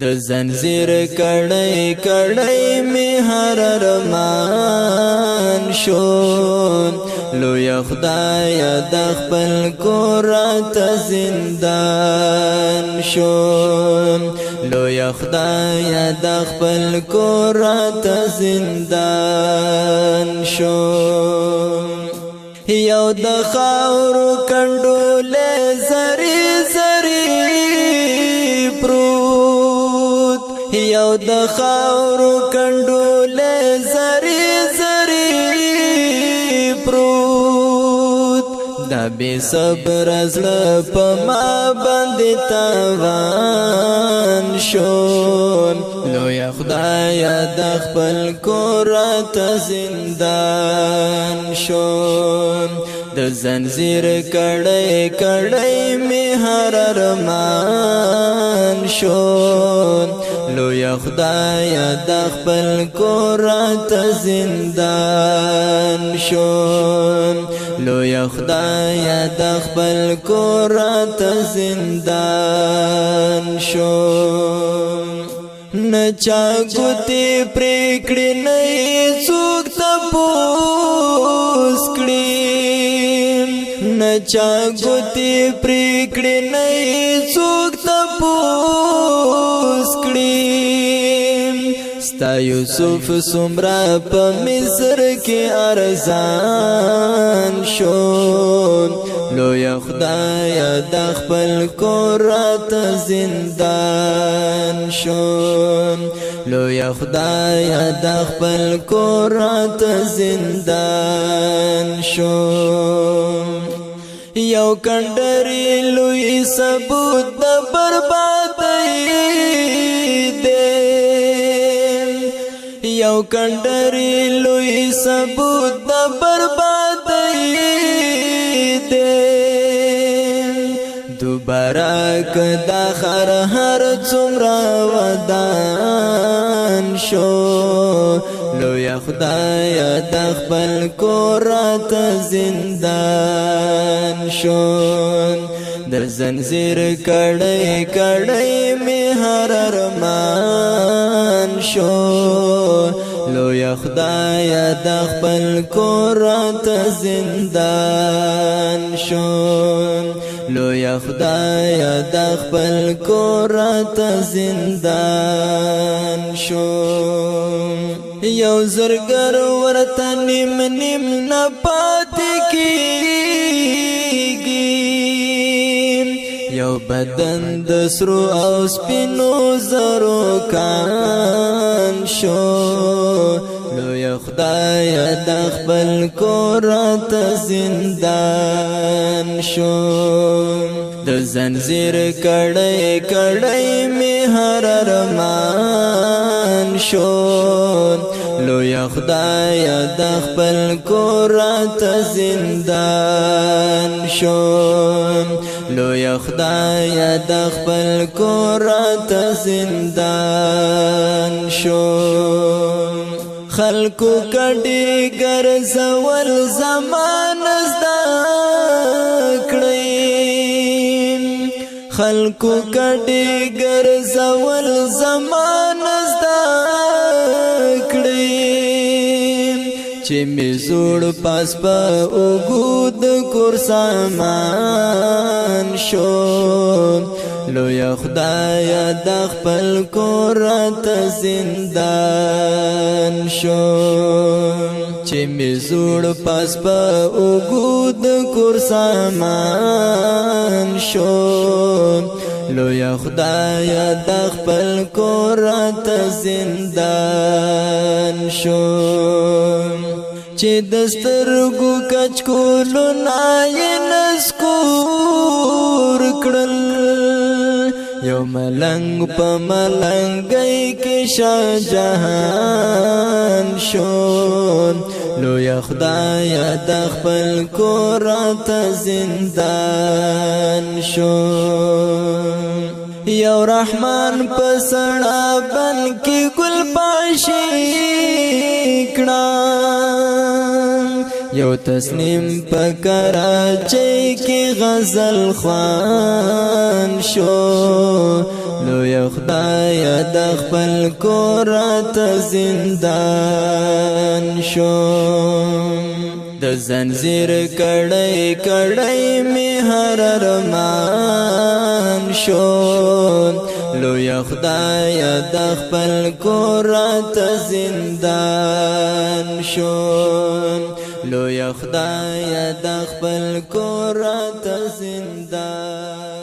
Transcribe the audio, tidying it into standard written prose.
د زنځیر کړي کړي می هر ارمان شون لوی خدای د خپل کور ته زندان شون لوی خدای د خپل کور ته زندان شون یو د خاور کندول زری زری پروت یو د خاور کندول زری زری پروت دا بے صبر زړه په ما باندې تاوان شون لوی خدای د خپل کور ته زندان شون د زنځیر کړي کړي می هر ارمان شون لوی خدای د خپل کور ته زندان شون لوی خدای د خپل کور ته زندان شون نچا ګوتی پریکړې نه څوک تپوس کړي نچا ګوتی پریکړې نه څوک تپوس کړي ستا یوسف سمرا په مصر کې ارزان شون لوی خدای د خپل کور ته زندان شون لوی خدای د خپل کور ته زندان شون یو کندری لوی ثبوت د بربادۍ دی یو کندری لوی ثبوت د بربادۍ دی دوباره کدا خر هر څومره ودان شو لوی خدای د خپل کور ته زندان شون در زنځیر کړي کړي می هر ارمان شو لوی خدای د خپل کور ته زندان شون لوی خدای د خپل کور ته زندان شون یو زرګر ورته نیم نیم نه پاتې کیږي یو بدن د سرو او سپینو زرو کان شو لوی خدای د خپل کور ته زندان شو د زنځیر کړي کړي می هر ارمان شون لوی خدای د خپل کور ته زندان شون لوی خدای د خپل کور ته زندان شون خلکو کډي ګرځول زمان زده کړی خلکو کډي ګرځول زمان زده کړی چې می زوړ پاس په اوګود کور سامان شو لوی خدای د خپل کور ته زندان شو چې می زوړ پاس په اوګود کور سامان شو لوی خدای د خپل کور ته زندان شو چې دسترګو کچ کولو نای نسکور کړل یو ملنګ په ملنګي کې شاه جهان شون لوی خدای د خپل کور ته زندان شون یو رحمان په سړا بن کې ګل پاشي کړه یو تسنیم په کراچۍ کې غزل خوان شو لوی خدای د خپل کور ته زندان شو د زنجیر کړي کړي می هر ارمان شو لوی خدای د خپل کور ته زندان شو لوی خدای د خپل کور ته زندان